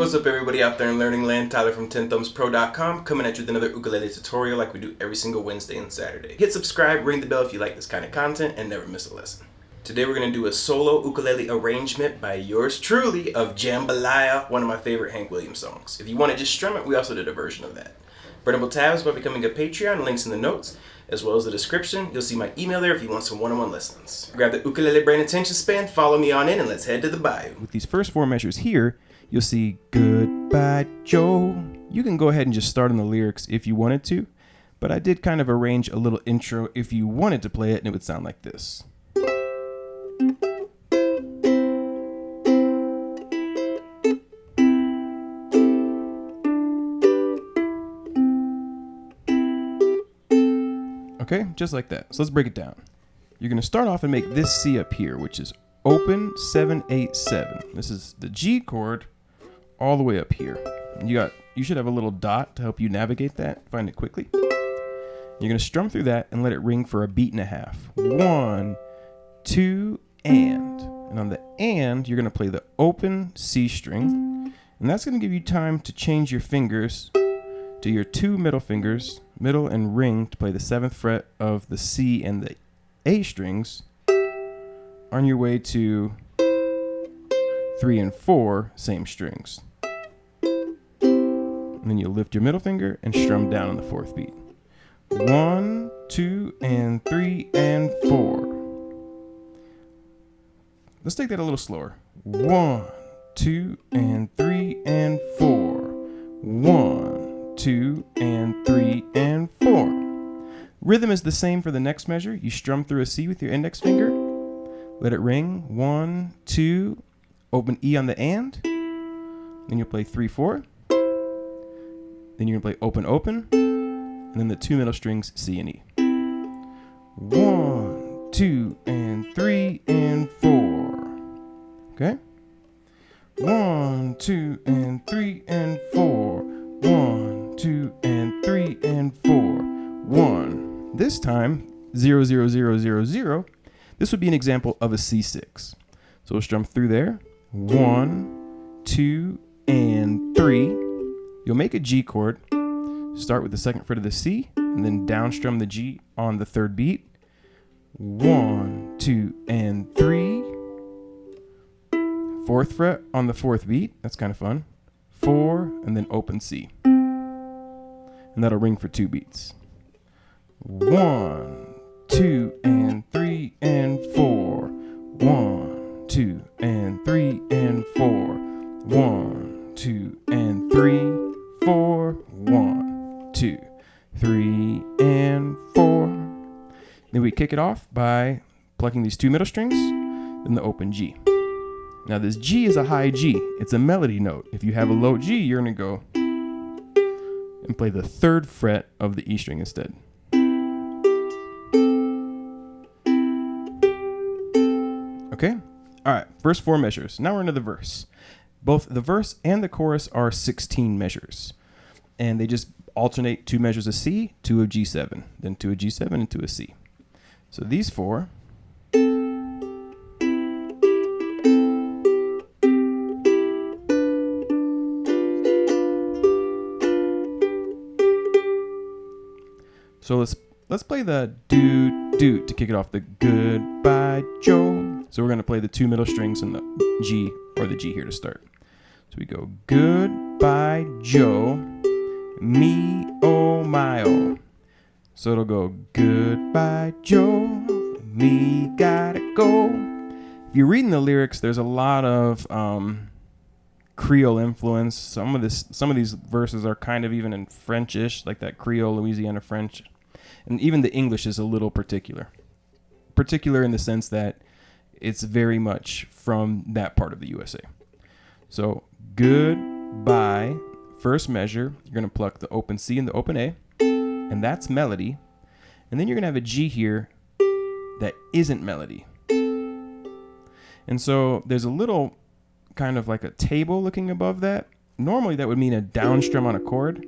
What's up everybody out there in learning land? Tyler from 10thumbspro.com coming at you with another ukulele tutorial like we do every single Wednesday and Saturday. Hit subscribe, ring the bell if you like this kind of content, and never miss a lesson. Today we're going to do a solo ukulele arrangement by yours truly of Jambalaya, one of my favorite Hank Williams songs. If you want to just strum it, we also did a version of that. Printable tabs by becoming a Patreon, links in the notes, as well as the description. You'll see my email there if you want some one-on-one lessons. Grab the ukulele brain attention span, follow me on in, and let's head to the bayou. With these first four measures here, you'll see Goodbye Joe. You can go ahead and just start on the lyrics if you wanted to, but I did kind of arrange a little intro if you wanted to play it, and it would sound like this. Okay, just like that. So let's break it down. You're going to start off and make this C up here, which is open 7 8 7. This is the G chord all the way up here. You should have a little dot to help you navigate that, find it quickly. You're going to strum through that and let it ring for a beat and a half. 1 2 and on the and, you're going to play the open C string, and that's going to give you time to change your fingers to your two middle fingers, middle and ring, to play the 7th fret of the C and the A strings on your way to 3 and 4 same strings. And then you'll lift your middle finger and strum down on the 4th beat. 1 2 and 3 and 4. Let's take that a little slower. 1 2 and 3 and 4. 1 2 and 3 and 4. Rhythm is the same for the next measure. You strum through a C with your index finger, let it ring. 1 2, open E on the and. Then you'll play 3 4. Then you're gonna play open open, and then the two middle strings C and E. 1 2 and 3 and 4. Okay. 1 2 and 3 and 4. 1 2 and 3 and 4. 1. This time 0 0 0 0 0. This would be an example of a C6. So we'll strum through there. 1 2 and 3. You'll make a G chord. Start with the 2nd fret of the C, and then down strum the G on the 3rd beat. 1 2 and 3. 4th fret on the 4th beat. That's kind of fun. 4, and then open C. And that'll ring for 2 beats. 1 2 and 3 and 4. 1 2 and 3 and 4. 1 2 and 3 4. 1 2 3 and 4. Then we kick it off by plucking these two middle strings, then the open G. Now this G is a high G. It's a melody note. If you have a low G, you're going to go and play the 3rd fret of the E string instead. Okay? All right, first 4 measures. Now we're into the verse. Both the verse and the chorus are 16 measures. And they just alternate 2 measures of C, 2 of G7, then 2 of G7, and 2 of C. So these 4. So let's play the do to kick it off, the Goodbye Joe. So we're going to play the 2 middle strings and the G or the G here to start. So we go Goodbye Joe, me oh my oh. So it'll go Goodbye Joe, me gotta go. If you're reading the lyrics, there's a lot of Creole influence. Some of these verses are kind of even in Frenchish, like that Creole Louisiana French. And even the English is a little particular in the sense that it's very much from that part of the USA. So goodbye, first measure, you're going to pluck the open C and the open A, and that's melody. And then you're going to have a G here that isn't melody. And so there's a little kind of like a table looking above that. Normally that would mean a down strum on a chord,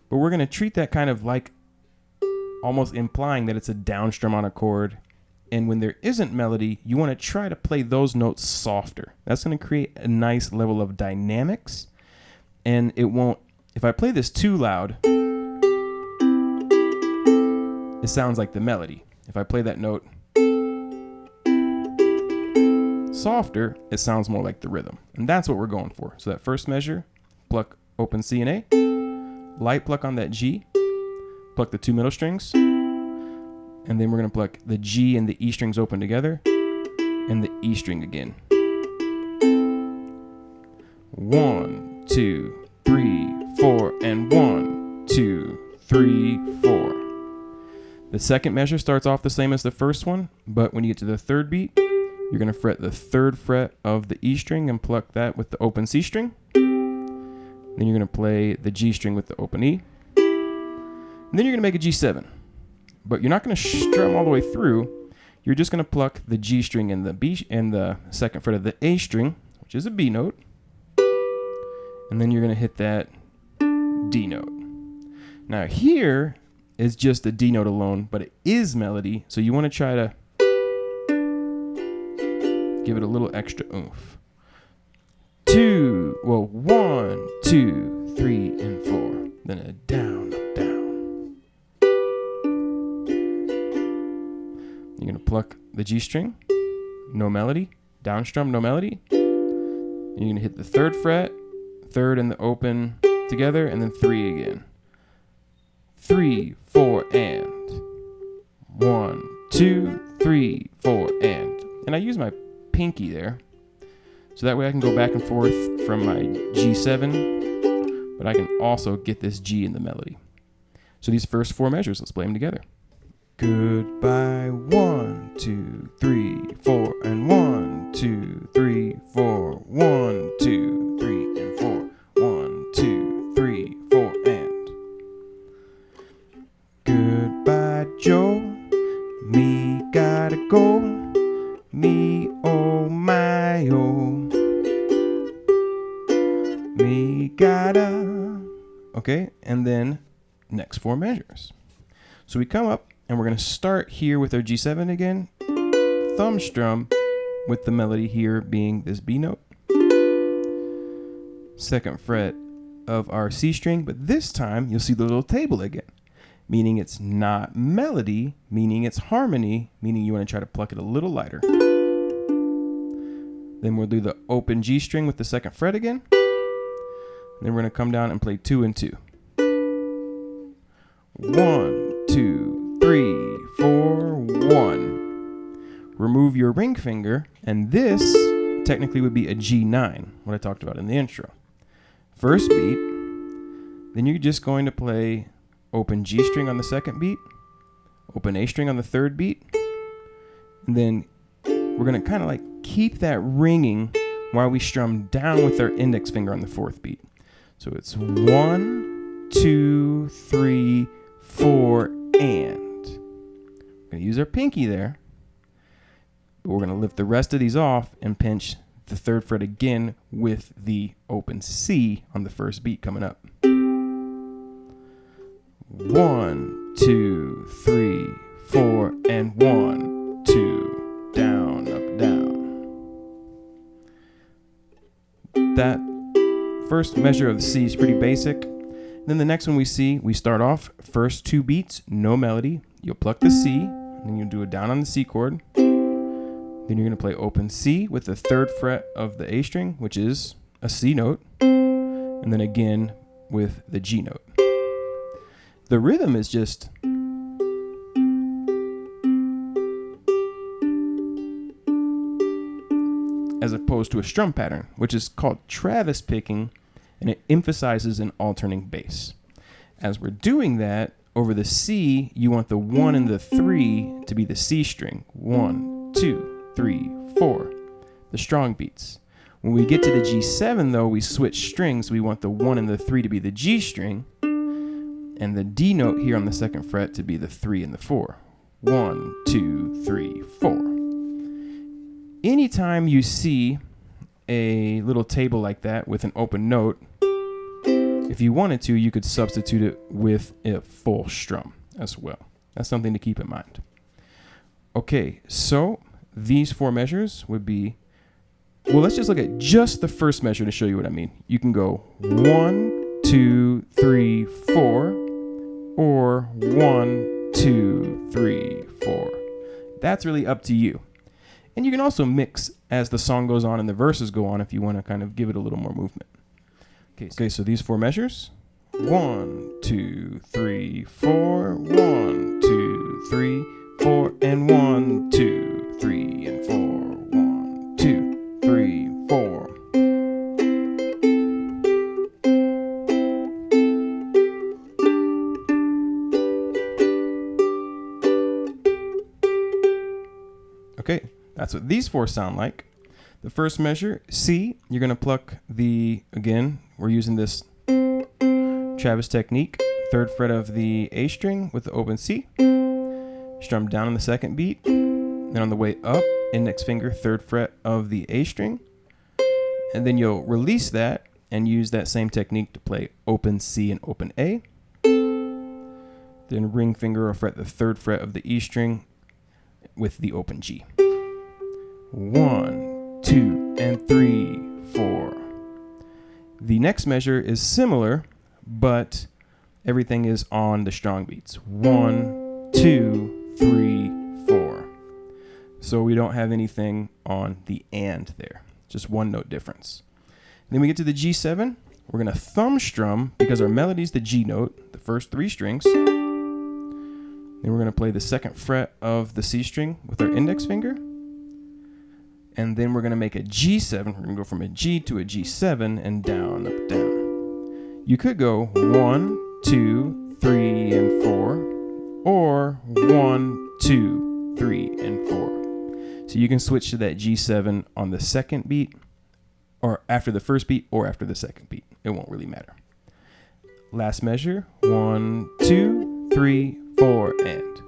but we're going to treat that kind of like almost implying that it's a down strum on a chord. And when there isn't melody, you want to try to play those notes softer. That's going to create a nice level of dynamics and it won't, if I play this too loud, it sounds like the melody. If I play that note softer, it sounds more like the rhythm. And that's what we're going for. So that first measure, pluck open C and A, light pluck on that G, pluck the 2 middle strings, and then we're going to pluck the G and the E strings open together, and the E string again. 1, 2, 3, 4, and 1, 2, 3, 4. The second measure starts off the same as the first one, but when you get to the third beat, you're going to fret the 3rd fret of the E string and pluck that with the open C string. Then you're going to play the G string with the open E. And then you're going to make a G7. But you're not going to strum all the way through. You're just going to pluck the G string and the B and the 2nd fret of the A string, which is a B note. And then you're going to hit that D note. Now here is just a D note alone, but it is melody, so you want to try to give it a little extra oomph. 1, 2, 3, and 4. Then a down, up, down. You're going to pluck the G string, no melody, down strum, no melody. And you're going to hit the 3rd fret, 3rd and the open together, and then 3 again. 3, 4, and 1, 2, 3, 4, and I use my pinky there, so that way I can go back and forth from my G7, but I can also get this G in the melody. So these first 4 measures, let's play them together. Goodbye, 1, 2, 3, 4, and 1, 2, 3, 4, 1, 2, 3, and 4, 1, 2, 3, 4, and goodbye, Joe, me gotta go, me oh my oh, me gotta. Okay, and then next 4 measures. So we come up and we're going to start here with our G7 again, thumb strum with the melody here being this B note, 2nd fret of our C string, but this time you'll see the little table again, meaning it's not melody, meaning it's harmony, meaning you want to try to pluck it a little lighter. Then we'll do the open G string with the 2nd fret again. And then we're going to come down and play 2 and 2. 1, 2, 3, 4, 1. Remove your ring finger, and this technically would be a G9, what I talked about in the intro. First beat, then you're just going to play open G string on the 2nd beat, open A string on the 3rd beat, and then we're going to kind of like keep that ringing while we strum down with our index finger on the 4th beat. So it's 1, 2, 3, 4, and. We're going to use our pinky there, but we're going to lift the rest of these off and pinch the 3rd fret again with the open C on the 1st beat coming up. 1, 2, 3, 4, and 1, 2, down, up, down. That first measure of the C is pretty basic. Then the next one we see, we start off first 2 beats, no melody. You'll pluck the C, then you'll do a down on the C chord. Then you're going to play open C with the 3rd fret of the A string, which is a C note, and then again with the G note. The rhythm is just as opposed to a strum pattern, which is called Travis picking, and it emphasizes an alternating bass. As we're doing that, over the C, you want the 1 and the 3 to be the C string. 1, 2, 3, 4, the strong beats. When we get to the G7, though, we switch strings. We want the 1 and the 3 to be the G string, and the D note here on the 2nd fret to be the 3 and the 4. 1, 2, 3, 4. Anytime you see a little table like that with an open note, if you wanted to, you could substitute it with a full strum as well. That's something to keep in mind. Okay, so these 4 measures would be Well, let's just look at just the first measure to show you what I mean. You can go 1, 2, 3, 4, or 1, 2, 3, 4. That's really up to you. And you can also mix as the song goes on and the verses go on if you want to kind of give it a little more movement. Okay, so these 4 measures. 1, 2, 3, 4, 1, 2, 3, 4, and 1, 2, 3, and 4, 1, 2, 3, 4. Okay, that's what these 4 sound like. The first measure, C, you're going to pluck again, we're using this Travis technique, 3rd fret of the A string with the open C. Strum down on the 2nd beat. Then on the way up, index finger, 3rd fret of the A string. And then you'll release that and use that same technique to play open C and open A. Then ring finger will fret the 3rd fret of the E string with the open G. 1, 2, and 3, 4. The next measure is similar, but everything is on the strong beats. 1, 2, 3, 4. So we don't have anything on the and there. Just 1 note difference. Then we get to the G7. We're going to thumb strum because our melody is the G note, the first 3 strings. Then we're going to play the 2nd fret of the C string with our index finger. And then we're going to make a G7. We're going to go from a G to a G7 and down, up, down. You could go 1, 2, 3, and 4, or 1, 2, 3, and 4. So you can switch to that G7 on the 2nd beat, or after the 1st beat, or after the 2nd beat. It won't really matter. Last measure, 1, 2, 3, 4, and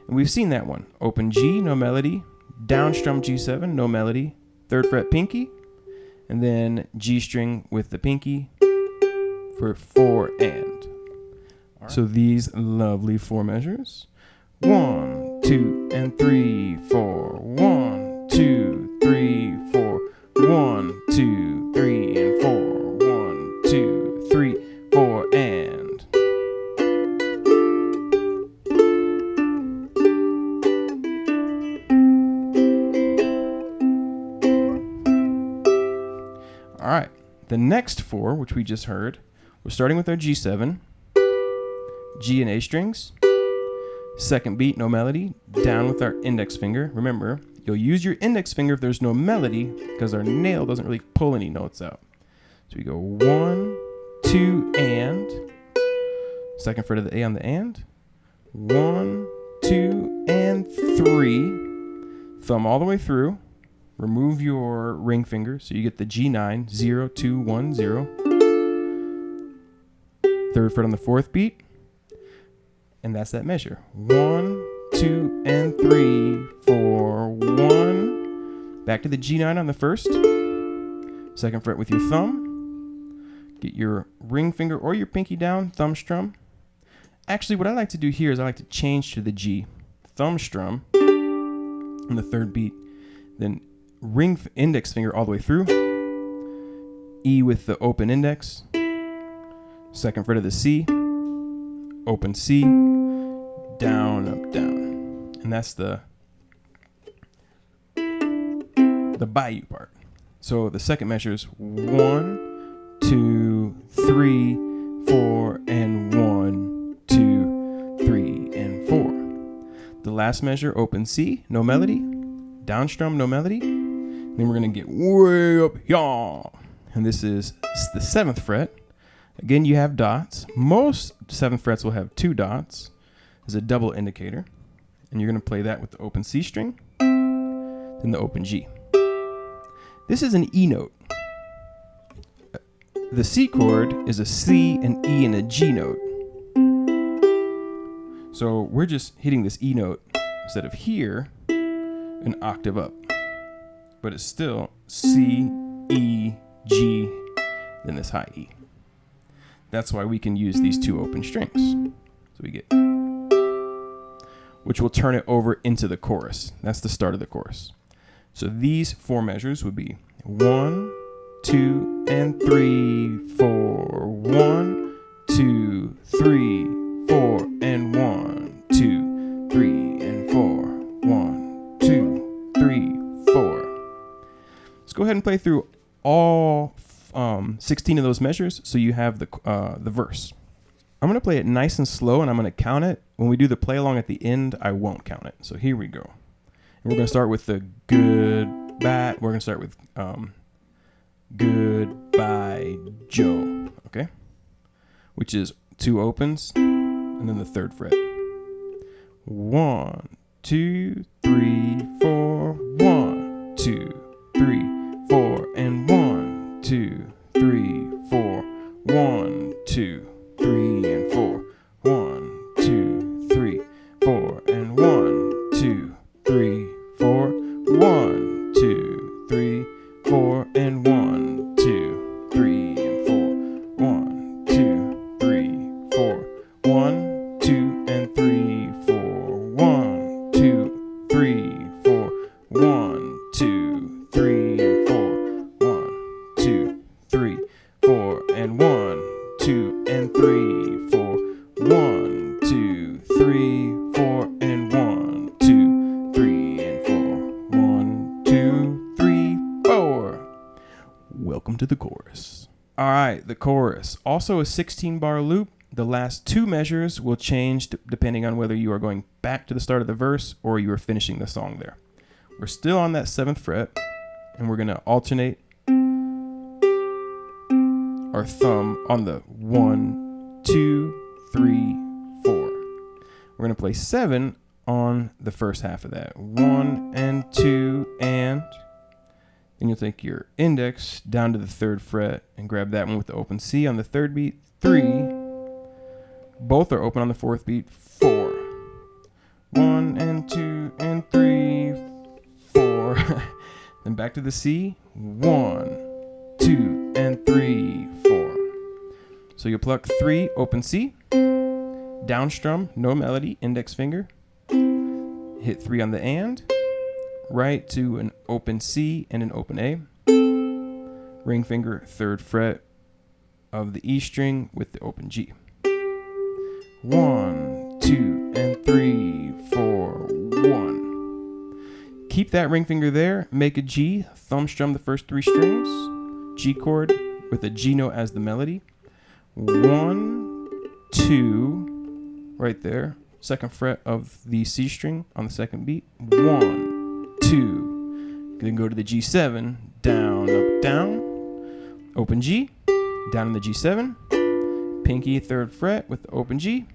we've seen that one. Open G, no melody. Down strum G7, no melody. 3rd fret pinky, and then G string with the pinky for 4 and. Right. So these lovely 4 measures. 1, 2, and 3, 4. 1, 2, 3, 4. 1, 2, 3, and 4. 1, 2, 3, 4, and. All right, the next 4, which we just heard, we're starting with our G7, G and A strings, 2nd beat, no melody, down with our index finger. Remember, you'll use your index finger if there's no melody because our nail doesn't really pull any notes out. So we go 1, 2, and, 2nd fret of the A on the and, 1, 2, and 3, thumb all the way through. Remove your ring finger so you get the G9, 0, 2, 1, 0. 3rd fret on the 4th beat. And that's that measure. 1, 2, and 3, 4, 1. Back to the G9 on the 1st. 2nd fret with your thumb. Get your ring finger or your pinky down, thumb strum. Actually, what I like to do here is I like to change to the G. Thumb strum on the 3rd beat. Then ring index finger all the way through. E with the open index. 2nd fret of the C. Open C. Down, up, down. And that's the bayou part. So the 2nd measure is 1, 2, 3, 4, and 1, 2, 3, and 4. The last measure, open C, no melody. Down strum, no melody. Then we're going to get way up here. And this is the 7th fret. Again, you have dots. Most 7th frets will have 2 dots as a double indicator. And you're going to play that with the open C string, then the open G. This is an E note. The C chord is a C, an E, and a G note. So we're just hitting this E note instead of here, an octave up. But it's still C, E, G, then this high E. That's why we can use these 2 open strings. So we get, which will turn it over into the chorus. That's the start of the chorus. So these 4 measures would be 1, 2, and 3, 4. 1, 2, 3, 4, and 1, 2, 3, and 4. 1, 2, 3, 4. Let's go ahead and play through all 16 of those measures so you have the verse. I'm going to play it nice and slow, and I'm going to count it. When we do the play along at the end, I won't count it. So here we go. And we're going to start with the goodbye. We're going to start with goodbye, Joe. Okay? Which is 2 opens and then the 3rd fret. 1, 2, 3, 4. 1, 2, 3, 4. And 1, 2, 3, 4. 1, 2, 3, and 4. 1, 2, 3, 4. And 1, 2, 3, 4. 1, 2, 3, 4. And 1, 2, 3, and 4. 1, 2, 3, 4. 1, 2, and 3, 4. 1, 2, 3, 4. 1, 2, 3, and 4. 1, 2, 3, 4. And 1, 2, and 3, 4. 1, 2, 3, 4. And 1, 2, 3, and 4. 1, 2, 3, 4. Welcome to the chorus. All right, the chorus. Also a 16-bar loop. The last 2 measures will change depending on whether you are going back to the start of the verse or you are finishing the song there. We're still on that 7th fret, and we're going to alternate our thumb on the 1, 2, 3, 4. We're going to play 7 on the first half of that. 1 and 2 and... Then you'll take your index down to the 3rd fret and grab that one with the open C on the 3rd beat. 3. Both are open on the 4th beat. 4. 1 and 2 and 3, 4. Then back to the C. 1, 2, and 3, 4. So you'll pluck 3, open C, down strum, no melody, index finger, hit 3 on the and, right to an open C and an open A, ring finger, 3rd fret of the E string with the open G. 1, 2, and 3, 4, 1. Keep that ring finger there, make a G, thumb strum the first 3 strings, G chord with a G note as the melody. 1, 2, right there, 2nd fret of the C string on the 2nd beat. 1, 2, then go to the G7, down, up, down, open G, down in the G7, pinky 3rd fret with the open G,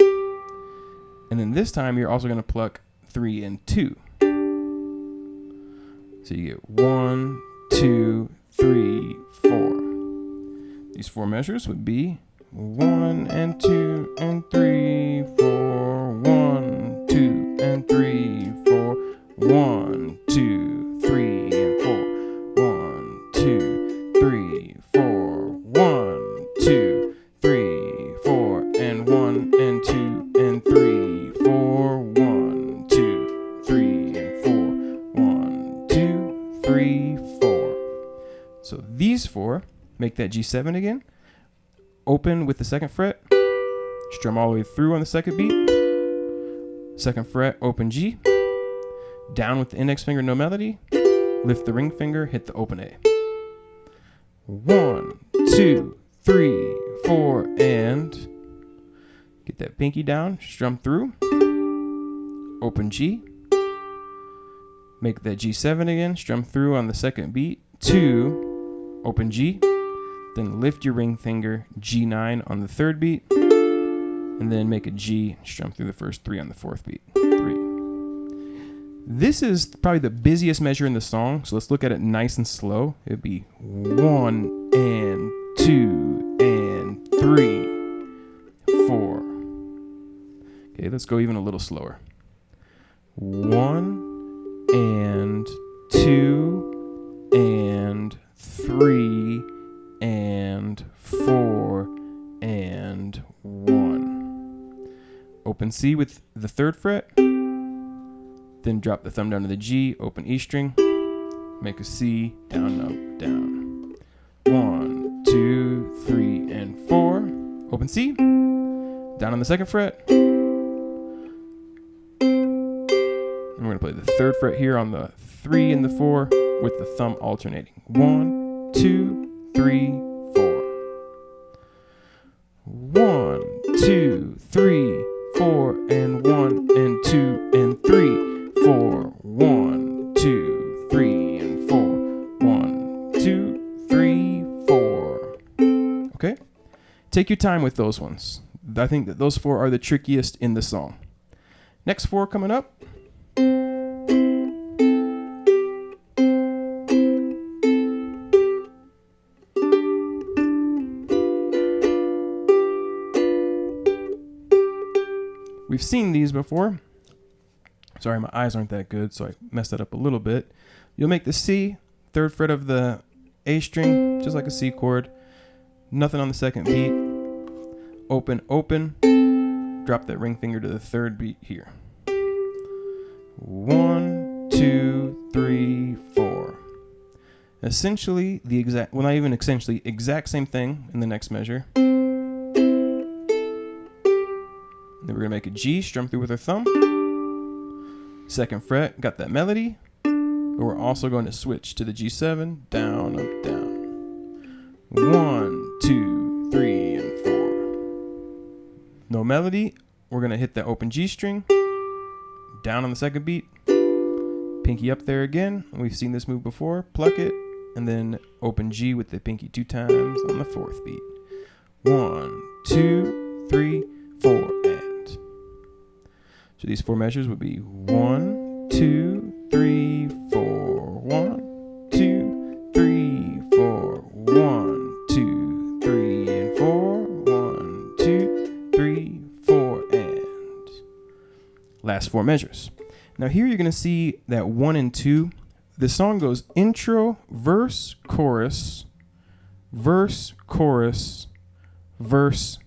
and then this time you're also going to pluck 3 and 2. So you get 1, 2, 3, 4. These 4 measures would be 1 and 2 and 3, 4. 1, 2, and 3, 4. 1, 2, 3, and 4. 1, 2, 3, 4. 1, 2, 3, 4. And 1 and 2 and 3, 4. 1, 2, 3, and 4. 1, 2, 3, 4. So these 4 make that G7 again. Open with the 2nd fret. Strum all the way through on the 2nd beat. 2nd fret, open G. Down with the index finger, no melody. Lift the ring finger, hit the open A. 1, 2, 3, 4, and get that pinky down, strum through. Open G. Make that G7 again, strum through on the 2nd beat. 2, open G. Then lift your ring finger, G9 on the 3rd beat. And then make a G, strum through the first 3 on the 4th beat. 3. This is probably the busiest measure in the song, so let's look at it nice and slow. It'd be 1 and 2 and 3, 4. Okay, let's go even a little slower. 1 and 2 and 3 and 4 and 1. Open C with the 3rd fret, then drop the thumb down to the G, open E string, make a C, down, up, down. 1, 2, 3, and 4. Open C, down on the 2nd fret. And we're going to play the 3rd fret here on the 3 and the 4 with the thumb alternating. 1, 2, 3, 4. 1, 2, 3, 4, and 1, and 2, and 3, 4. 1, 2, 3, and 4. 1, 2, 3, 4. Okay? Take your time with those ones. I think that those 4 are the trickiest in the song. Next 4 coming up. We've seen these before. Sorry, my eyes aren't that good, so I messed that up a little bit. You'll make the C, 3rd fret of the A string, just like a C chord. Nothing on the 2nd beat. Open, open. Drop that ring finger to the 3rd beat here. 1, 2, 3, 4. Essentially, exact same thing in the next measure. Then we're going to make a G, strum through with our thumb. 2nd fret, got that melody. But we're also going to switch to the G7, down, up, down. 1, 2, 3, and 4. No melody. We're going to hit the open G string. Down on the 2nd beat. Pinky up there again. We've seen this move before. Pluck it. And then open G with the pinky 2 times on the 4th beat. 1, 2, 3, 4, and. So these 4 measures would be 1, 2, 3, 4. 1, 2, 3, 4. 1, 2, 3, and 4. 1, 2, 3, 4, and. Last 4 measures. Now here you're going to see that 1 and 2. The song goes intro, verse, chorus, verse, chorus, verse,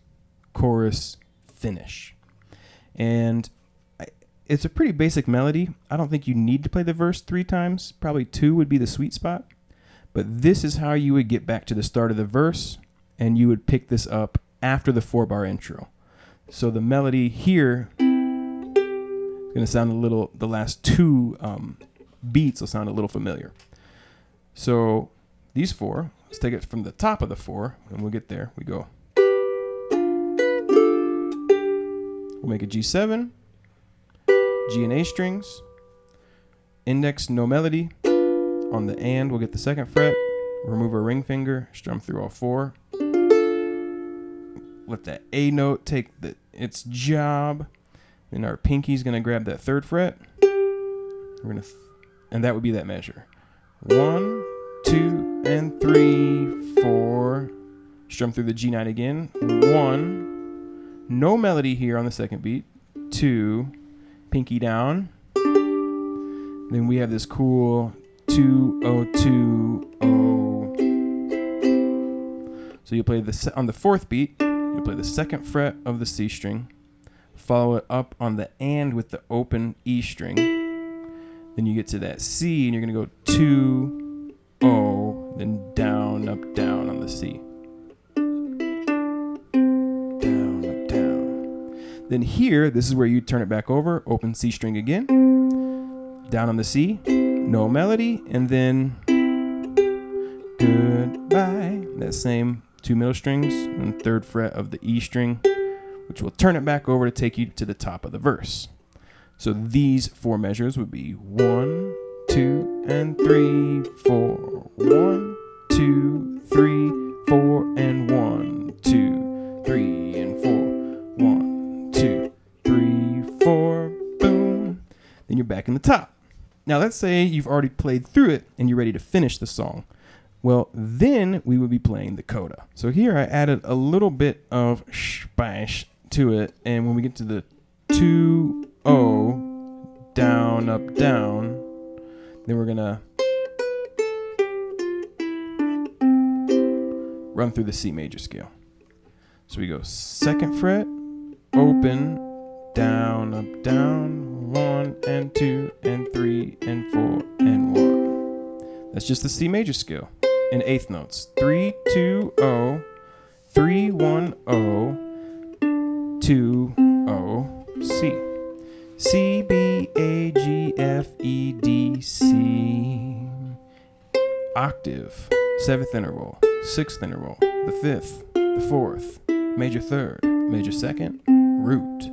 chorus, finish. And it's a pretty basic melody. I don't think you need to play the verse 3 times. Probably 2 would be the sweet spot. But this is how you would get back to the start of the verse, and you would pick this up after the 4-bar intro. So the melody here is going to sound a little, the last 2 beats will sound a little familiar. So these 4, let's take it from the top of the 4, and we'll get there. We go. We'll make a G7. G and A strings, index, no melody. On the and, we'll get the 2nd fret, remove our ring finger, strum through all 4. Let that A note take its job. Then our pinky's gonna grab that 3rd fret. And that would be that measure. 1, 2, and 3, 4. Strum through the G9 again. 1, no melody here on the 2nd beat. 2. Pinky down. Then we have this cool 2 0 2 0. So you play this on the 4th beat. You play the 2nd fret of the C string. Follow it up on the and with the open E string. Then you get to that C and you're gonna go 2 0. Then down up down on the C. Then here, this is where you turn it back over, open C string again, down on the C, no melody, and then goodbye. That same 2 middle strings and 3rd fret of the E string, which will turn it back over to take you to the top of the verse. So these 4 measures would be 1, 2, and 3, 4. 1, 2, 3, 4, and 1, 2, 3, and 4. 1, 2, 3, 4, boom. Then you're back in the top. Now let's say you've already played through it and you're ready to finish the song. Well, then we would be playing the coda. So here I added a little bit of spice to it, and when we get to the 2 0, down up down, then we're gonna run through the C major scale. So we go 2nd fret, open, down, up, down, 1 and 2 and 3 and 4 and 1. That's just the C major scale in eighth notes. 3, 2, 0, 3, 1, 0, 2, 0, C. C, B, A, G, F, E, D, C. Octave, 7th interval, 6th interval, the 5th, the 4th, major 3rd, major 2nd, root.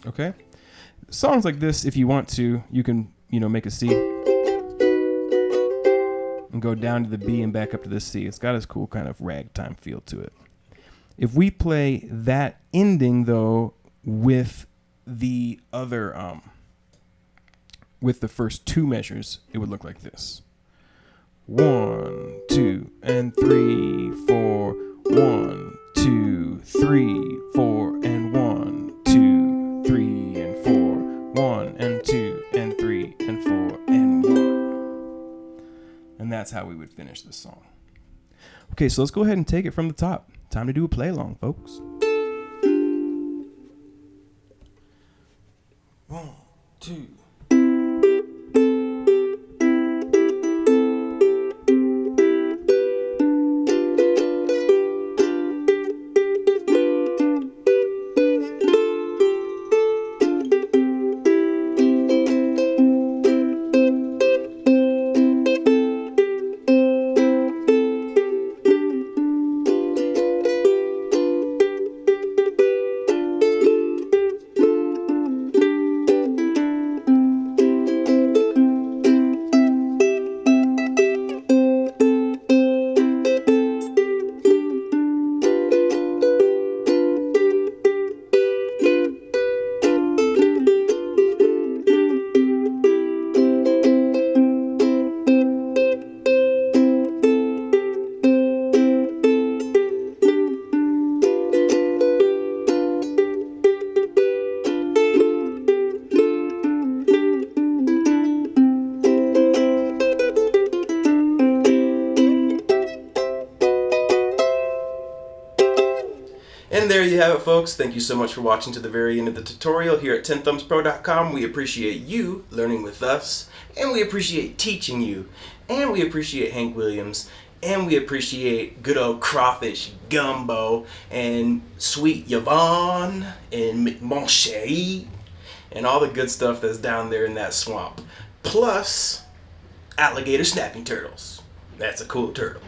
Okay? Songs like this, if you want to, you can, make a C and go down to the B and back up to the C. It's got this cool kind of ragtime feel to it. If we play that ending, though, with the other, with the first 2 measures, it would look like this. 1, 2, and 3, 4. 1, 2, 3, 4, and 1, 2, 3, and 4. 1 and 2 and 3 and 4 and 1. And that's how we would finish this song. Okay, so let's go ahead and take it from the top. Time to do a play along, folks. 1, 2. And there you have it, folks. Thank you so much for watching to the very end of the tutorial here at 10thumbspro.com. We appreciate you learning with us, and we appreciate teaching you, and we appreciate Hank Williams, and we appreciate good old crawfish gumbo, and sweet Yvonne, and Mon Chéri, and all the good stuff that's down there in that swamp. Plus, alligator snapping turtles. That's a cool turtle.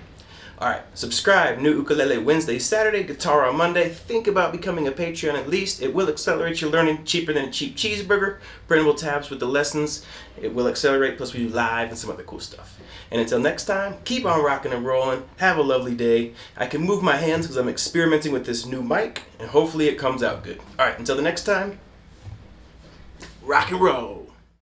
Alright, subscribe. New ukulele Wednesday, Saturday, guitar on Monday. Think about becoming a Patreon at least. It will accelerate your learning cheaper than a cheap cheeseburger. Printable tabs with the lessons. It will accelerate, plus we do live and some other cool stuff. And until next time, keep on rocking and rolling. Have a lovely day. I can move my hands because I'm experimenting with this new mic, and hopefully it comes out good. Alright, until the next time, rock and roll.